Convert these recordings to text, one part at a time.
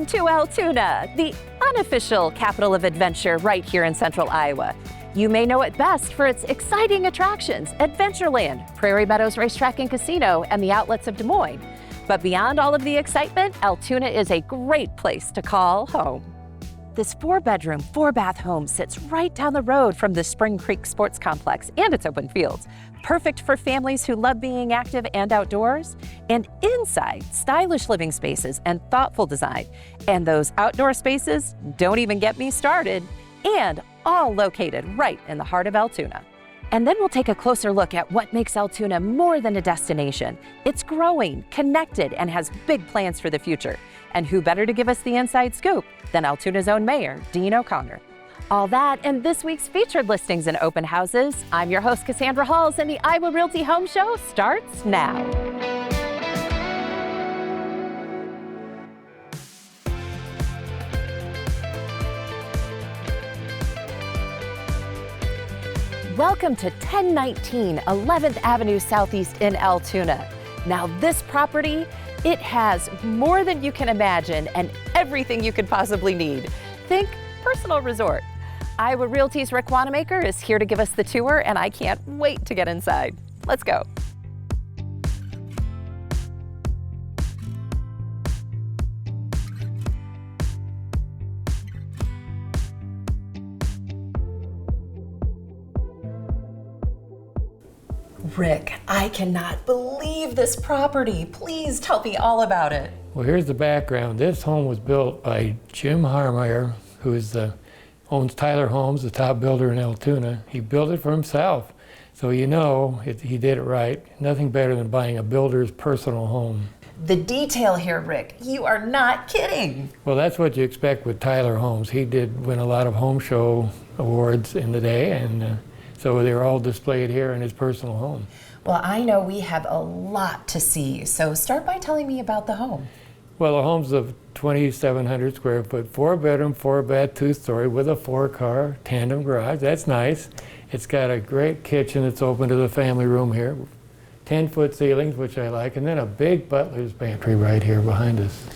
Welcome to Altoona, the unofficial capital of adventure right here in central Iowa. You may know it best for its exciting attractions, Adventureland, Prairie Meadows Racetrack and Casino, and the outlets of Des Moines. But beyond all of the excitement, Altoona is a great place to call home. This 4-bedroom, 4-bath home sits right down the road from the Spring Creek Sports Complex and its open fields. Perfect for families who love being active and outdoors. And inside, stylish living spaces and thoughtful design. And those outdoor spaces, don't even get me started. And all located right in the heart of Altoona. And then we'll take a closer look at what makes Altoona more than a destination. It's growing, connected, and has big plans for the future. And who better to give us the inside scoop than Altoona's own Mayor, Dean O'Connor. All that and this week's featured listings and open houses. I'm your host, Cassandra Halls, and the Iowa Realty Home Show starts now. Welcome to 1019 11th Avenue Southeast in Altoona. Now this property, it has more than you can imagine and everything you could possibly need. Think personal resort. Iowa Realty's Rick Wanamaker is here to give us the tour, and I can't wait to get inside. Let's go. Rick, I cannot believe this property. Please tell me all about it. Well, here's the background. This home was built by Jim Harmeyer, who owns Tyler Homes, the top builder in Altoona. He built it for himself. So he did it right. Nothing better than buying a builder's personal home. The detail here, Rick, you are not kidding. Well, that's what you expect with Tyler Homes. He did win a lot of home show awards in the day, and so they're all displayed here in his personal home. Well, I know we have a lot to see, so start by telling me about the home. Well, the home's of 2,700 square foot, 4-bedroom, 4-bath, 2-story with a 4-car tandem garage. That's nice. It's got a great kitchen that's open to the family room here. 10-foot ceilings, which I like, and then a big butler's pantry right here behind us.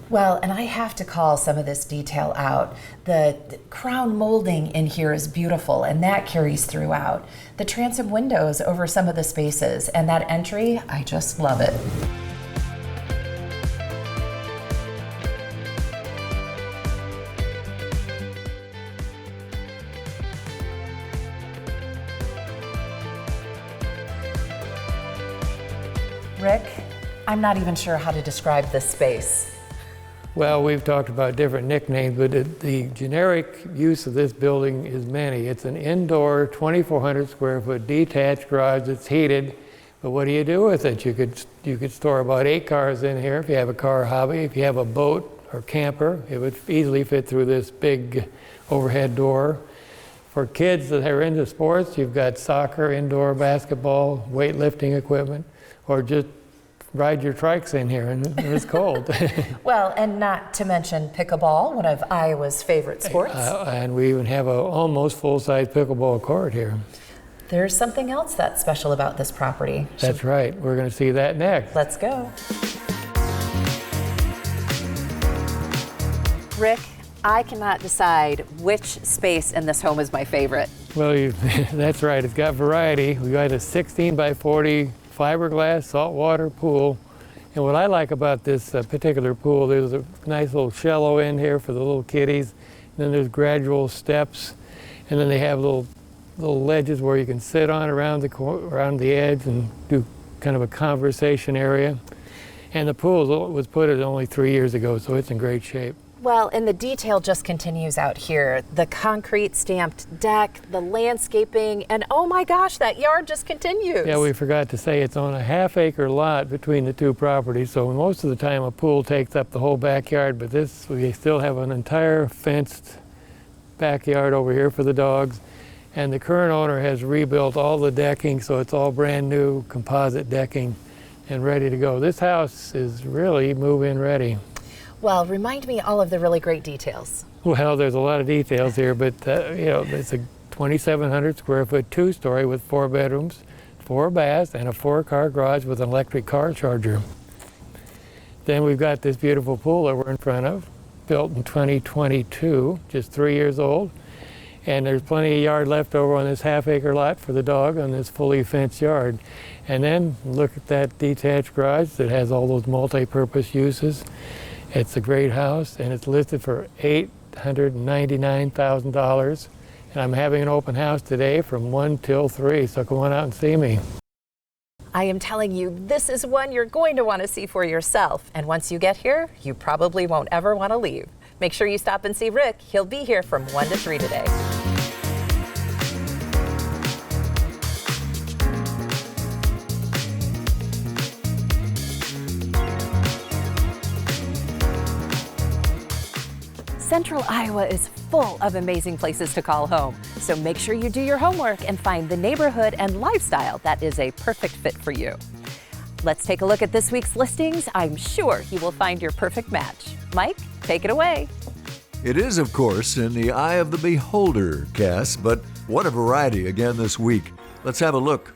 Well, and I have to call some of this detail out. The crown molding in here is beautiful, and that carries throughout. The transom windows over some of the spaces, and that entry, I just love it. Rick, I'm not even sure how to describe this space. Well, we've talked about different nicknames, but the generic use of this building is many. It's an indoor 2,400 square foot detached garage that's heated, but what do you do with it? You could store about 8 cars in here if you have a car hobby. If you have a boat or camper, it would easily fit through this big overhead door. For kids that are into sports, you've got soccer, indoor basketball, weightlifting equipment, or just ride your trikes in here and it's cold. Well, and not to mention pickleball, one of Iowa's favorite sports. And we even have an almost full-size pickleball court here. There's something else that's special about this property. That's right. We're going to see that next. Let's go. Rick, I cannot decide which space in this home is my favorite. Well, that's right. It's got variety. We got a 16 by 40 fiberglass saltwater pool. And what I like about this particular pool, there's a nice little shallow end here for the little kiddies. And then there's gradual steps. And then they have little ledges where you can sit on around the edge and do kind of a conversation area. And the pool was put in only 3 years ago, so it's in great shape. Well, and the detail just continues out here. The concrete stamped deck, the landscaping, and oh my gosh, that yard just continues. Yeah, we forgot to say it's on a half-acre lot between the two properties, so most of the time a pool takes up the whole backyard, but we still have an entire fenced backyard over here for the dogs. And the current owner has rebuilt all the decking, so it's all brand new composite decking and ready to go. This house is really move-in ready. Well, remind me all of the really great details. Well, there's a lot of details here, but it's a 2,700 square foot 2-story with 4 bedrooms, 4 baths, and a 4-car garage with an electric car charger. Then we've got this beautiful pool that we're in front of. built in 2022, just 3 years old. And there's plenty of yard left over on this half-acre lot for the dog on this fully fenced yard. And then look at that detached garage that has all those multi-purpose uses. It's a great house, and it's listed for $899,000. And I'm having an open house today from 1 till 3, so come on out and see me. I am telling you, this is one you're going to want to see for yourself. And once you get here, you probably won't ever want to leave. Make sure you stop and see Rick. He'll be here from 1 to 3 today. Central Iowa is full of amazing places to call home. So make sure you do your homework and find the neighborhood and lifestyle that is a perfect fit for you. Let's take a look at this week's listings. I'm sure you will find your perfect match. Mike, take it away. It is, of course, in the eye of the beholder, Cass, but what a variety again this week. Let's have a look.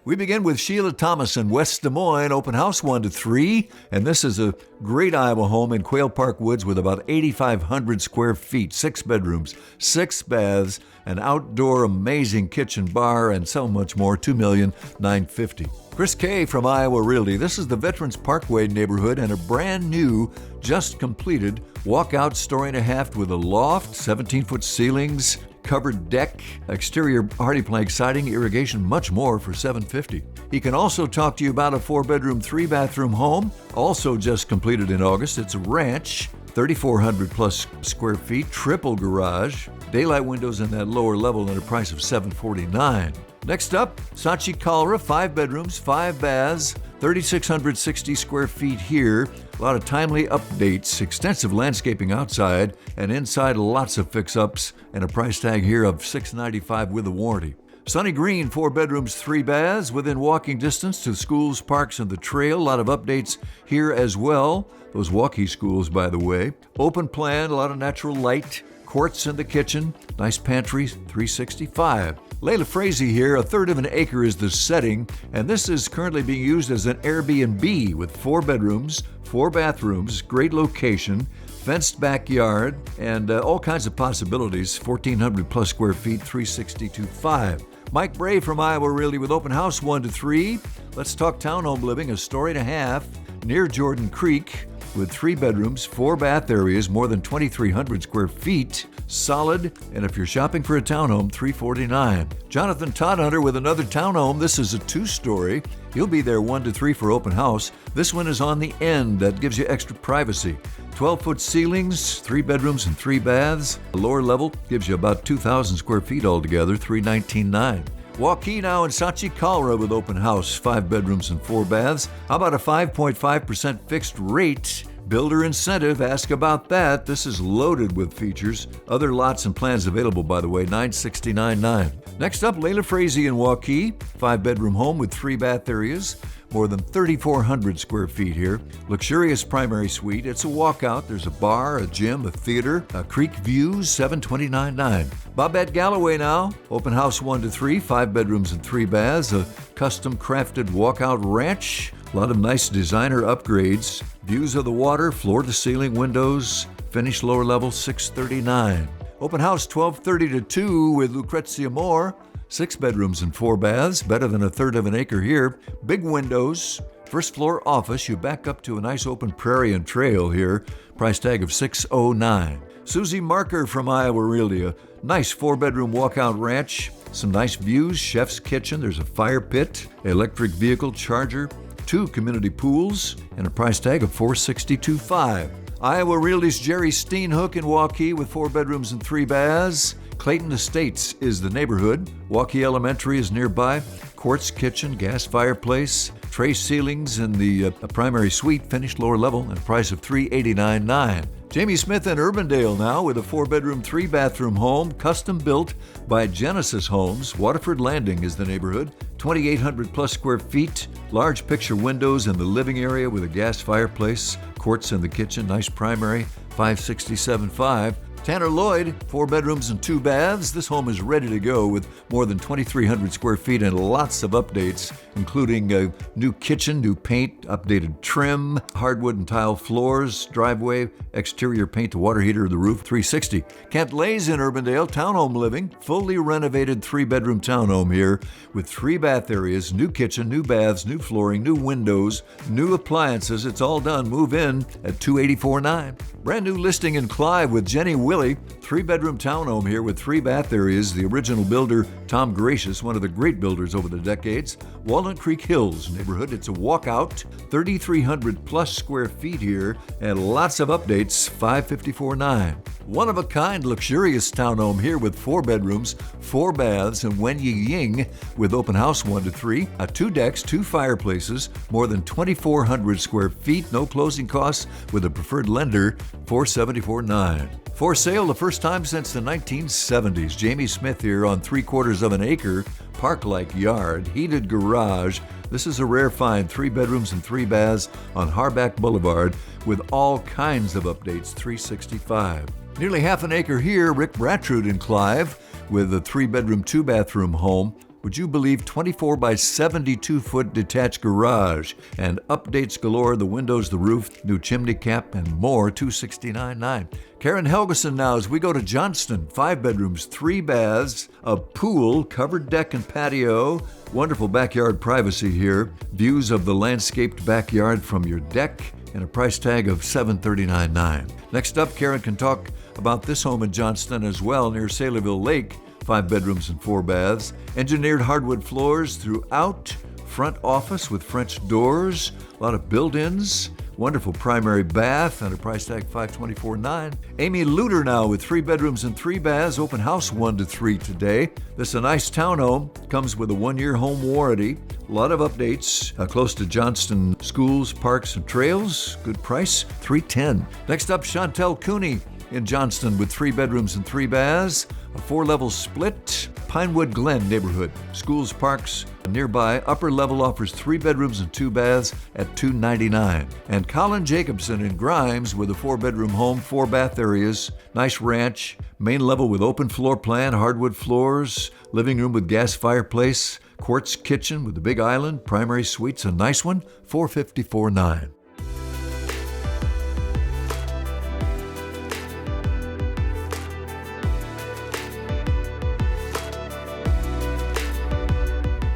We begin with Sheila Thomas in West Des Moines, open house 1 to 3, and this is a great Iowa home in Quail Park Woods with about 8,500 square feet, 6 bedrooms, 6 baths, an outdoor amazing kitchen bar, and so much more, $2,950,000. Chris Kay from Iowa Realty. This is the Veterans Parkway neighborhood and a brand new, just completed walkout story and a half with a loft, 17-foot ceilings, covered deck, exterior hardy plank siding, irrigation, much more for $750,000. He can also talk to you about a 4-bedroom, 3-bathroom home, also just completed in August. It's a ranch, 3,400 plus square feet, triple garage, daylight windows in that lower level at a price of $749,000. Next up, Sachi Kalra, 5 bedrooms, 5 baths, 3,660 square feet here. A lot of timely updates, extensive landscaping outside, and inside lots of fix-ups, and a price tag here of $695,000 with a warranty. Sunny Green, 4 bedrooms, 3 baths, within walking distance to schools, parks, and the trail. A lot of updates here as well. Those walkie schools, by the way. Open plan, a lot of natural light. Quartz in the kitchen, nice pantry, $365,000. Layla Frazee here, 1/3 of an acre is the setting, and this is currently being used as an Airbnb with 4 bedrooms, 4 bathrooms, great location, fenced backyard, and all kinds of possibilities, 1,400 plus square feet, $362,500. Mike Bray from Iowa Realty with open house 1 to 3. Let's talk townhome living, a story and a half near Jordan Creek with 3 bedrooms, 4 bath areas, more than 2,300 square feet, solid, and if you're shopping for a townhome, $349,000. Jonathan Todhunter with another townhome. This is a 2-story. He'll be there 1 to 3 for open house. This one is on the end. That gives you extra privacy. 12-foot ceilings, 3 bedrooms and 3 baths. The lower level gives you about 2,000 square feet altogether, $319,900. Waukee now in Sachi Kalra with open house, 5 bedrooms and 4 baths. How about a 5.5% fixed rate? Builder incentive, ask about that. This is loaded with features. Other lots and plans available, by the way, $969,900. Next up, Layla Frazee in Waukee, 5-bedroom home with 3 bath areas. More than 3,400 square feet here. Luxurious primary suite. It's a walkout. There's a bar, a gym, a theater, a creek views, $729,900. Bobette Galloway now. Open house 1 to 3, 5 bedrooms and 3 baths. A custom crafted walkout ranch. A lot of nice designer upgrades. Views of the water, floor to ceiling windows. Finished lower level, $639,000. Open house 12:30 to 2 with Lucrezia Moore. 6 bedrooms and 4 baths, better than 1/3 of an acre here. Big windows, first floor office. You back up to a nice open prairie and trail here. Price tag of $609,000. Susie Marker from Iowa Realty, a nice 4-bedroom walkout ranch. Some nice views, chef's kitchen. There's a fire pit, electric vehicle charger, 2 community pools, and a price tag of $462,500. Iowa Realty's Jerry Steenhook in Waukee with 4 bedrooms and 3 baths. Clayton Estates is the neighborhood. Waukee Elementary is nearby. Quartz kitchen, gas fireplace, tray ceilings in the primary suite, finished lower level, and a price of $389,900. Jamie Smith in Urbandale now with a 4-bedroom, 3-bathroom home, custom built by Genesis Homes. Waterford Landing is the neighborhood. 2,800 plus square feet, large picture windows in the living area with a gas fireplace, quartz in the kitchen, nice primary, $567,500. Tanner Lloyd, 4 bedrooms and 2 baths. This home is ready to go with more than 2,300 square feet and lots of updates, including a new kitchen, new paint, updated trim, hardwood and tile floors, driveway, exterior paint to water heater of the roof, 360. Kent Lay's in Urbandale, townhome living, fully renovated 3-bedroom townhome here with 3 bath areas, new kitchen, new baths, new flooring, new windows, new appliances. It's all done. Move in at 284.9. Brand new listing in Clive with Jenny Willie, 3-bedroom townhome here with 3 bath areas. The original builder, Tom Gracious, one of the great builders over the decades. Walnut Creek Hills neighborhood. It's a walkout, 3,300 plus square feet here, and lots of updates, 554.9. One-of-a-kind luxurious townhome here with 4 bedrooms, 4 baths, and Wen Yi Ying with open house 1 to 3, 2 decks, 2 fireplaces, more than 2,400 square feet, no closing costs with a preferred lender, 474.9. For sale the first time since the 1970s. Jamie Smith here on 3/4 of an acre, park-like yard, heated garage. This is a rare find, 3 bedrooms and 3 baths on Harback Boulevard with all kinds of updates, 365. Nearly half an acre here, Rick Brattrud in Clive with a 3-bedroom, 2-bathroom home. Would you believe 24 by 72-foot detached garage and updates galore, the windows, the roof, new chimney cap, and more, 269.9. Karen Helgeson now as we go to Johnston, 5 bedrooms, 3 baths, a pool, covered deck and patio, wonderful backyard privacy here, views of the landscaped backyard from your deck, and a price tag of $739.9. Next up, Karen can talk about this home in Johnston as well near Saylorville Lake. 5 bedrooms and 4 baths, engineered hardwood floors throughout, front office with French doors, a lot of built-ins, wonderful primary bath, and a price tag $524.9. Amy Luter now with 3 bedrooms and 3 baths, open house 1 to 3 today. This is a nice townhome, comes with a 1-year home warranty, a lot of updates, close to Johnston schools, parks, and trails, good price, $310. Next up, Chantel Cooney in Johnston with 3 bedrooms and 3 baths, a 4-level split, Pinewood Glen neighborhood. Schools, parks nearby. Upper level offers 3 bedrooms and 2 baths at $299. And Colin Jacobson in Grimes with a 4-bedroom home, 4 bath areas, nice ranch, main level with open floor plan, hardwood floors, living room with gas fireplace, quartz kitchen with a big island, primary suites, a nice one, $454.9.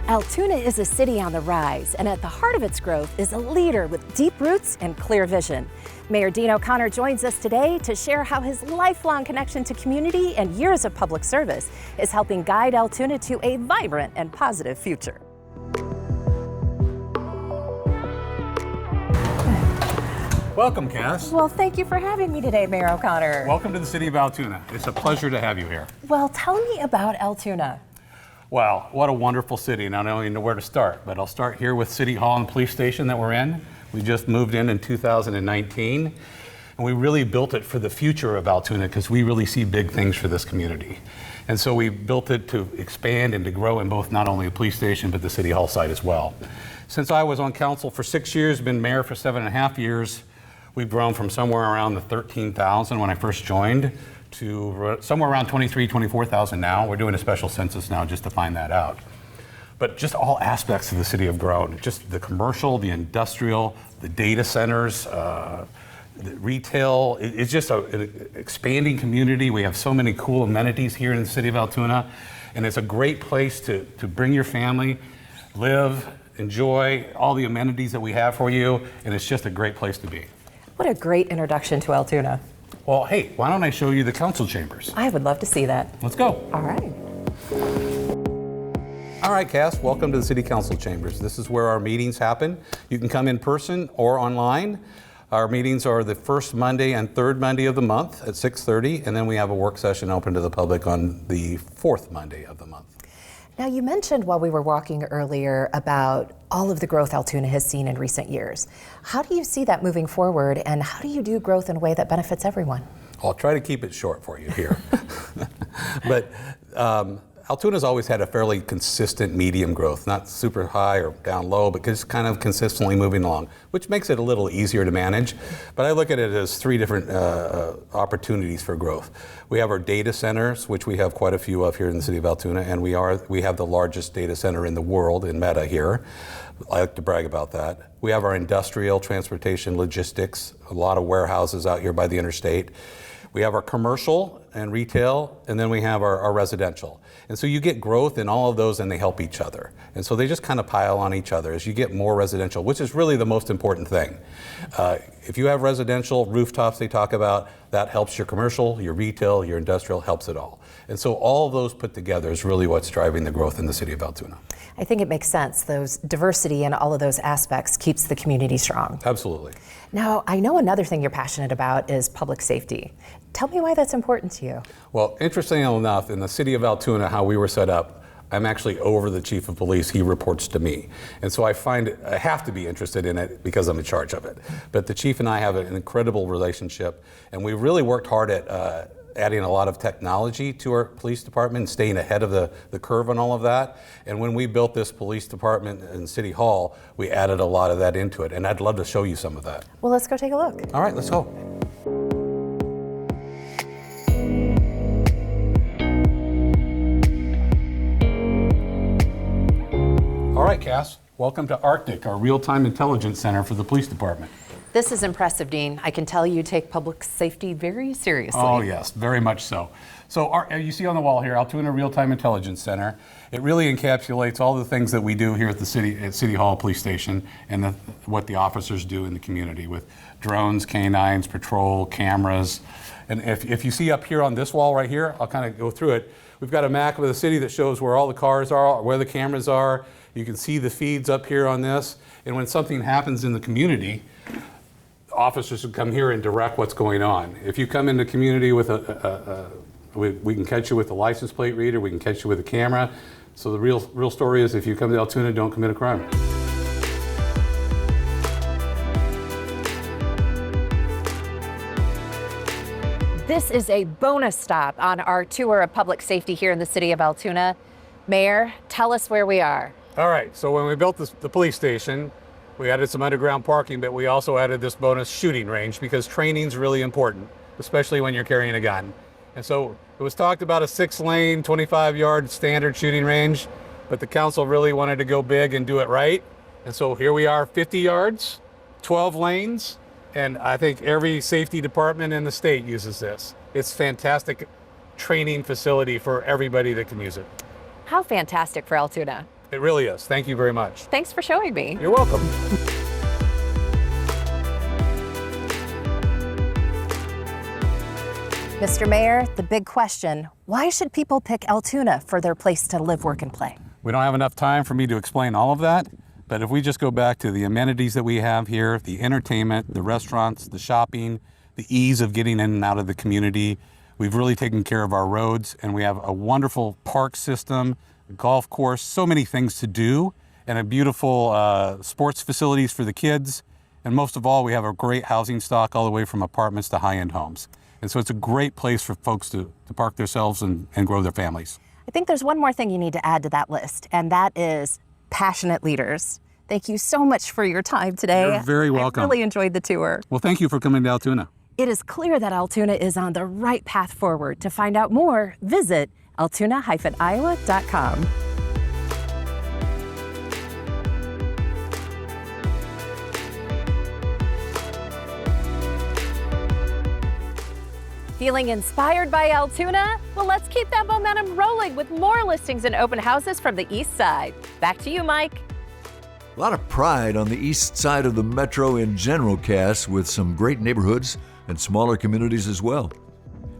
Altoona is a city on the rise, and at the heart of its growth is a leader with deep roots and clear vision. Mayor Dean O'Connor joins us today to share how his lifelong connection to community and years of public service is helping guide Altoona to a vibrant and positive future. Welcome, Cass. Well, thank you for having me today, Mayor O'Connor. Welcome to the city of Altoona. It's a pleasure to have you here. Well, tell me about Altoona. Wow, what a wonderful city, and I don't even know where to start, but I'll start here with City Hall and Police Station that we're in. We just moved in 2019, and we really built it for the future of Altoona because we really see big things for this community. And so we built it to expand and to grow in both not only the police station, but the City Hall site as well. Since I was on council for 6 years, been mayor for 7.5 years, we've grown from somewhere around the 13,000 when I first joined to somewhere around 24,000 now. We're doing a special census now just to find that out. But just all aspects of the city have grown. Just the commercial, the industrial, the data centers, the retail. It's just an expanding community. We have so many cool amenities here in the city of Altoona. And it's a great place to bring your family, live, enjoy all the amenities that we have for you. And it's just a great place to be. What a great introduction to Altoona. Well, hey, why don't I show you the council chambers? I would love to see that. Let's go. All right. All right, Cass, welcome to the City Council Chambers. This is where our meetings happen. You can come in person or online. Our meetings are the first Monday and third Monday of the month at 6:30, and then we have a work session open to the public on the fourth Monday of the month. Now, you mentioned while we were walking earlier about all of the growth Altoona has seen in recent years. How do you see that moving forward, and how do you do growth in a way that benefits everyone? I'll try to keep it short for you here. But Altoona's always had a fairly consistent medium growth, not super high or down low, but just kind of consistently moving along, which makes it a little easier to manage. But I look at it as three different opportunities for growth. We have our data centers, which we have quite a few of here in the city of Altoona, and we have the largest data center in the world in Meta here. I like to brag about that. We have our industrial, transportation, logistics, a lot of warehouses out here by the interstate. We have our commercial and retail, and then we have our residential. And so you get growth in all of those and they help each other. And so they just kind of pile on each other as you get more residential, which is really the most important thing. If you have residential rooftops they talk about, that helps your commercial, your retail, your industrial, helps it all. And so all of those put together is really what's driving the growth in the city of Altoona. I think it makes sense. Those diversity in all of those aspects keeps the community strong. Absolutely. Now, I know another thing you're passionate about is public safety. Tell me why that's important to you. Well, interestingly enough, in the city of Altoona, how we were set up, I'm actually over the chief of police. He reports to me. And so I have to be interested in it because I'm in charge of it. But the chief and I have an incredible relationship, and we really worked hard at adding a lot of technology to our police department, staying ahead of the curve on all of that. And when we built this police department in City Hall, we added a lot of that into it. And I'd love to show you some of that. Well, let's go take a look. All right, let's go. All right, Cass, welcome to Arctic, our real-time intelligence center for the police department. This is impressive, Dean. I can tell you take public safety very seriously. Oh, yes, very much so. So you see on the wall here, Altoona Real-Time Intelligence Center. It really encapsulates all the things that we do here at City Hall Police Station and what the officers do in the community with drones, canines, patrol, cameras. And if you see up here on this wall right here, I'll kind of go through it. We've got a map of the city that shows where all the cars are, where the cameras are. You can see the feeds up here on this. And when something happens in the community, officers would come here and direct what's going on. If you come in the community with we can catch you with a license plate reader, we can catch you with a camera. So the real story is if you come to Altoona, don't commit a crime. This is a bonus stop on our tour of public safety here in the city of Altoona. Mayor, tell us where we are. All right, so when we built the police station, we added some underground parking, but we also added this bonus shooting range because training's really important, especially when you're carrying a gun. And so it was talked about a 6-lane, 25-yard standard shooting range, but the council really wanted to go big and do it right. And so here we are, 50 yards, 12 lanes, and I think every safety department in the state uses this. It's a fantastic training facility for everybody that can use it. How fantastic for Altoona. It really is. Thank you very much. Thanks for showing me. You're welcome. Mr. Mayor, the big question, why should people pick Altoona for their place to live, work, and play? We don't have enough time for me to explain all of that, but if we just go back to the amenities that we have here, the entertainment, the restaurants, the shopping, the ease of getting in and out of the community, we've really taken care of our roads, and we have a wonderful park system, a golf course, so many things to do, and a beautiful sports facilities for the kids. And most of all, we have a great housing stock all the way from apartments to high-end homes. And so it's a great place for folks to park themselves and grow their families. I think there's one more thing you need to add to that list, and that is passionate leaders. Thank you so much for your time today. You're very welcome. I really enjoyed the tour. Well, thank you for coming to Altoona. It is clear that Altoona is on the right path forward. To find out more, visit altoona-iowa.com. Feeling inspired by Altoona? Well, let's keep that momentum rolling with more listings and open houses from the east side. Back to you, Mike. A lot of pride on the east side of the metro in general, Cass, with some great neighborhoods and smaller communities as well.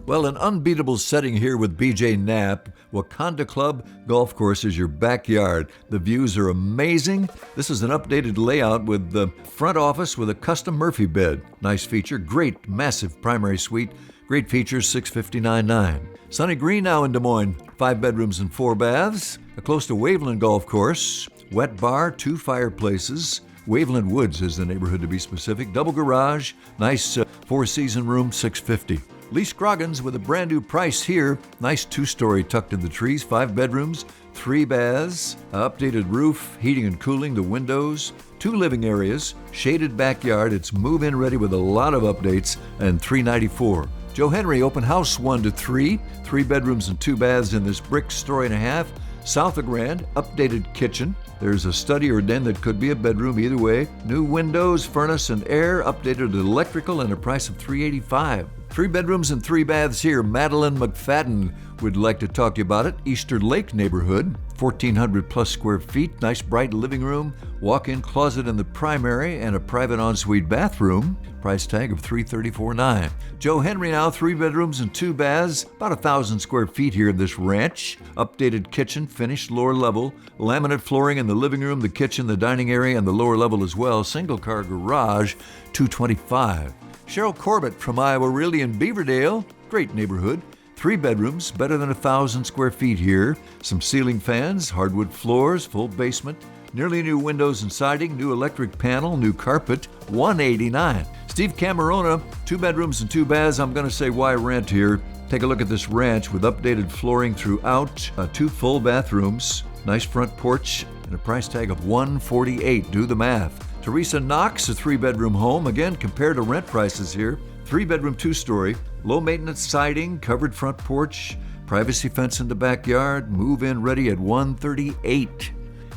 Well, an unbeatable setting here with BJ Knapp. Wakanda Club Golf Course is your backyard. The views are amazing. This is an updated layout with the front office with a custom Murphy bed. Nice feature, great massive primary suite. Great features, $659.9. Sunny Green now in Des Moines, 5 bedrooms and 4 baths. Close to Waveland Golf Course, wet bar, 2 fireplaces. Waveland Woods is the neighborhood to be specific. Double garage, nice 4-season room, $650. Lee Scroggins with a brand new price here. Nice 2-story tucked in the trees, 5 bedrooms, 3 baths, updated roof, heating and cooling, the windows, 2 living areas, shaded backyard. It's move-in ready with a lot of updates, and $394. Joe Henry, open house 1 to 3, 3 bedrooms and 2 baths in this brick story and a half. South of Grand, updated kitchen. There's a study or den that could be a bedroom, either way. New windows, furnace and air, updated electrical, and a price of $385. 3 bedrooms and 3 baths here. Madeline McFadden would like to talk to you about it. Easter Lake neighborhood, 1,400 plus square feet, nice bright living room, walk-in closet in the primary, and a private ensuite bathroom. Price tag of $334.9. Joe Henry now, 3 bedrooms and 2 baths, about 1,000 square feet here in this ranch. Updated kitchen, finished lower level, laminate flooring in the living room, the kitchen, the dining area, and the lower level as well. Single car garage, $225. Cheryl Corbett from Iowa Realty in Beaverdale, great neighborhood. 3 bedrooms, better than 1,000 square feet here. Some ceiling fans, hardwood floors, full basement, nearly new windows and siding, new electric panel, new carpet, $189. Steve Camerona, 2 bedrooms and 2 baths. I'm going to say why rent here. Take a look at this ranch with updated flooring throughout, 2 full bathrooms, nice front porch, and a price tag of $148. Do the math. Teresa Knox, a 3-bedroom home. Again, compared to rent prices here. 3-bedroom, 2-story, low-maintenance siding, covered front porch, privacy fence in the backyard, move-in ready at $138.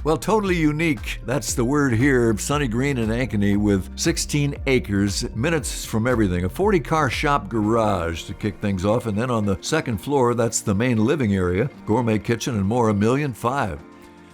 Well, totally unique. That's the word here. Sunny Green and Ankeny with 16 acres, minutes from everything. A 40-car shop garage to kick things off. And then on the second floor, that's the main living area, gourmet kitchen and more, $1.5 million.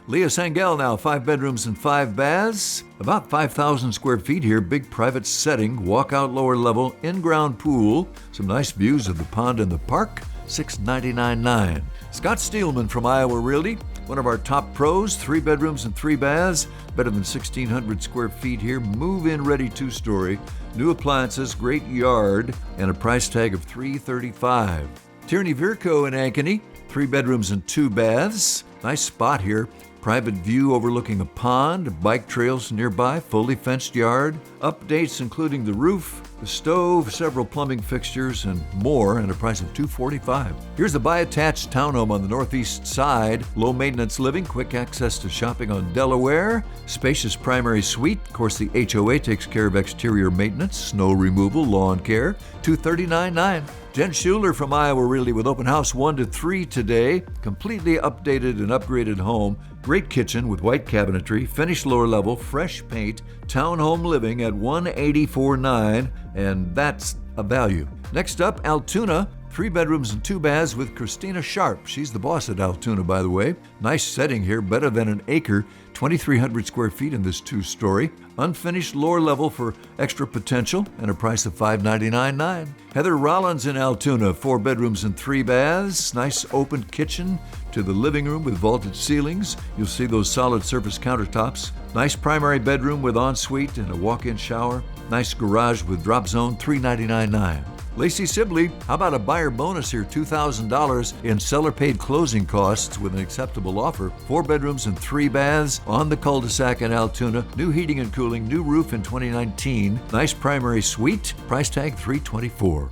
Leah Sangel now, 5 bedrooms and 5 baths, about 5,000 square feet here, big private setting, walkout lower level, in-ground pool, some nice views of the pond and the park, $699.9. Scott Steelman from Iowa Realty, one of our top pros, 3 bedrooms and 3 baths, better than 1,600 square feet here, move-in ready 2-story, new appliances, great yard, and a price tag of $335. Tierney Virco in Ankeny, 3 bedrooms and 2 baths, nice spot here. Private view overlooking a pond, bike trails nearby, fully fenced yard, updates including the roof, the stove, several plumbing fixtures, and more, and a price of $245. Here's the buy-attached townhome on the northeast side. Low maintenance living, quick access to shopping on Delaware, spacious primary suite. Of course, the HOA takes care of exterior maintenance, snow removal, lawn care, $239.9. Jen Schuler from Iowa Realty with open house 1 to 3 today. Completely updated and upgraded home. Great kitchen with white cabinetry, finished lower level, fresh paint, townhome living at $184.9, and that's a value. Next up, Altoona, 3 bedrooms and 2 baths with Christina Sharp. She's the boss at Altoona, by the way. Nice setting here, better than an acre, 2,300 square feet in this 2-story. Unfinished lower level for extra potential and a price of $599.9. Heather Rollins in Altoona, 4 bedrooms and 3 baths. Nice open kitchen to the living room with vaulted ceilings. You'll see those solid surface countertops. Nice primary bedroom with ensuite and a walk-in shower. Nice garage with drop zone, $399.9. Lacey Sibley, how about a buyer bonus here, $2,000 in seller-paid closing costs with an acceptable offer. 4 bedrooms and 3 baths on the cul-de-sac in Altoona. New heating and cooling, new roof in 2019. Nice primary suite, price tag $324.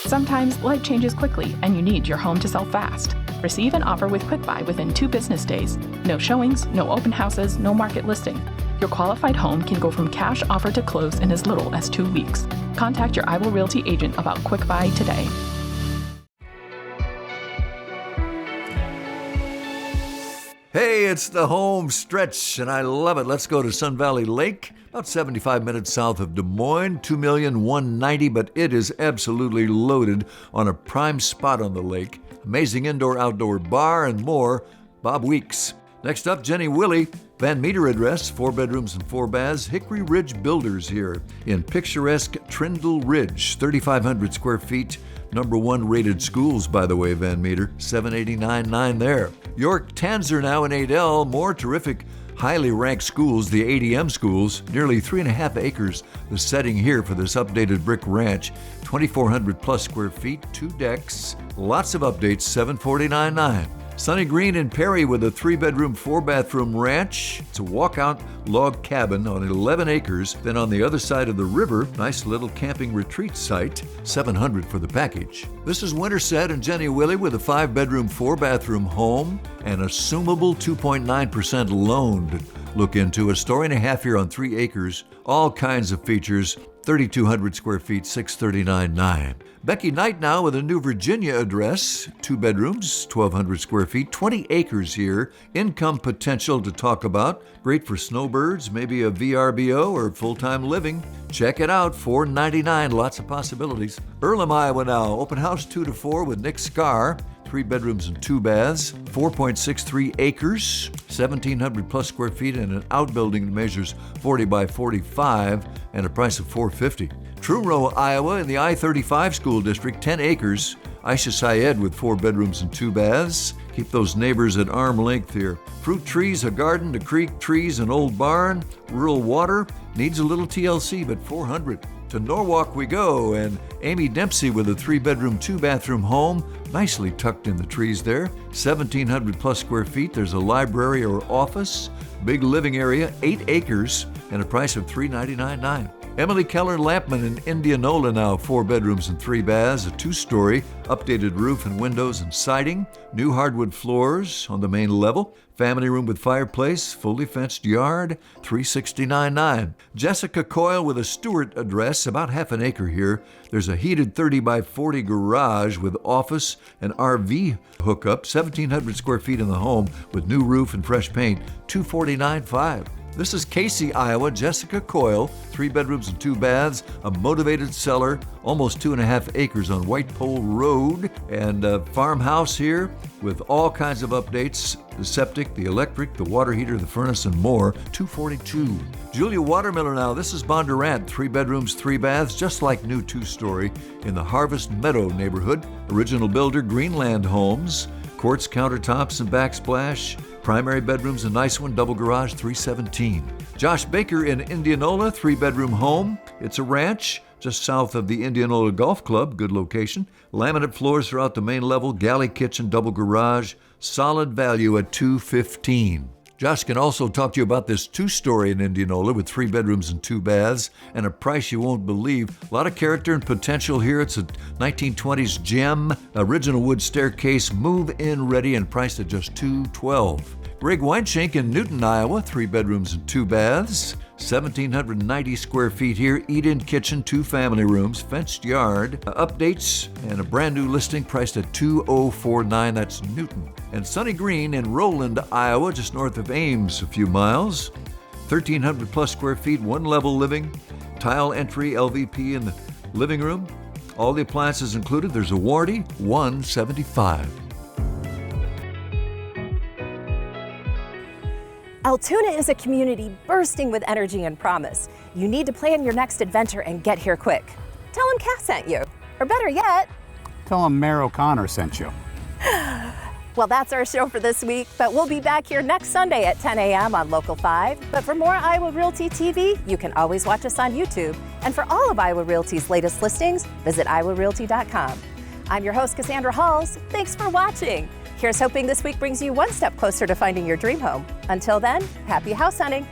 Sometimes life changes quickly and you need your home to sell fast. Receive an offer with Quick Buy within 2 business days. No showings, no open houses, no market listing. Your qualified home can go from cash offer to close in as little as 2 weeks. Contact your Iowa Realty agent about Quick Buy today. Hey, it's the home stretch, and I love it. Let's go to Sun Valley Lake, about 75 minutes south of Des Moines, $2,190,000, but it is absolutely loaded on a prime spot on the lake. Amazing indoor-outdoor bar and more. Bob Weeks. Next up, Jenny Willie, Van Meter address, 4 bedrooms and 4 baths, Hickory Ridge Builders here in picturesque Trindle Ridge, 3,500 square feet. #1 rated schools, by the way, Van Meter, $789.9 there. York Tanzer now in 8L, more terrific, highly ranked schools, the ADM schools, nearly 3.5 acres. The setting here for this updated brick ranch, 2,400 plus square feet, 2 decks, lots of updates, $749.9. Sunny Green in Perry with a 3-bedroom, 4-bathroom ranch. It's a walkout log cabin on 11 acres. Then on the other side of the river, nice little camping retreat site, $700 for the package. This is Winterset and Jenny Willie with a 5-bedroom, 4-bathroom home and assumable 2.9% loan to look into. A story and a half here on 3 acres, all kinds of features, 3,200 square feet, $639,900. Becky Knight now with a new Virginia address, 2 bedrooms, 1,200 square feet, 20 acres here. Income potential to talk about. Great for snowbirds, maybe a VRBO or full-time living. Check it out, $499,000, lots of possibilities. Earlham, Iowa now, open house 2 to 4 with Nick Scar. 3 bedrooms and 2 baths, 4.63 acres, 1,700 plus square feet, and an outbuilding that measures 40 by 45 and a price of $450. Truro, Iowa, in the I-35 school district, 10 acres. Aisha Syed with 4 bedrooms and 2 baths. Keep those neighbors at arm length here. Fruit trees, a garden, a creek, trees, an old barn. Rural water, needs a little TLC, but $400. To Norwalk we go, and Amy Dempsey with a 3-bedroom, 2-bathroom home, nicely tucked in the trees there. 1,700 plus square feet. There's a library or office, big living area, 8 acres, and a price of $399,900. Emily Keller Lampman in Indianola now, 4 bedrooms and 3 baths, a 2-story, updated roof and windows and siding, new hardwood floors on the main level, family room with fireplace, fully fenced yard, $369,900. Jessica Coyle with a Stewart address, about half an acre here. There's a heated 30 by 40 garage with office and RV hookup, 1,700 square feet in the home with new roof and fresh paint, $249,500. This is Casey, Iowa. Jessica Coyle, 3 bedrooms and 2 baths, a motivated seller, almost 2.5 acres on White Pole Road, and a farmhouse here with all kinds of updates, the septic, the electric, the water heater, the furnace, and more, $242,000. Julia Watermiller now. This is Bondurant, 3 bedrooms, 3 baths, just like new 2-story in the Harvest Meadow neighborhood. Original builder, Greenland Homes, quartz countertops and backsplash. Primary bedrooms, a nice one, double garage, $317,000. Josh Baker in Indianola, 3-bedroom home. It's a ranch just south of the Indianola Golf Club, good location. Laminate floors throughout the main level, galley kitchen, double garage, solid value at $215,000. Josh can also talk to you about this 2-story in Indianola with 3 bedrooms and 2 baths and a price you won't believe. A lot of character and potential here. It's a 1920s gem, original wood staircase, move-in ready and priced at just $212,000. Greg Weinschenk in Newton, Iowa, 3 bedrooms and 2 baths, 1,790 square feet here, eat-in kitchen, 2 family rooms, fenced yard, updates, and a brand new listing priced at $204,900. That's Newton. And Sunny Green in Roland, Iowa, just north of Ames, a few miles, 1,300 plus square feet, 1-level living, tile entry, LVP in the living room. All the appliances included. There's a warranty, $175,000. Altoona is a community bursting with energy and promise. You need to plan your next adventure and get here quick. Tell them Cass sent you. Or better yet, Tell them Mayor O'Connor sent you. well, that's our show for this week, but we'll be back here next Sunday at 10 a.m. on Local 5. But for more Iowa Realty TV, you can always watch us on YouTube. And for all of Iowa Realty's latest listings, visit iowarealty.com. I'm your host, Cassandra Halls. Thanks for watching. Here's hoping this week brings you one step closer to finding your dream home. Until then, happy house hunting.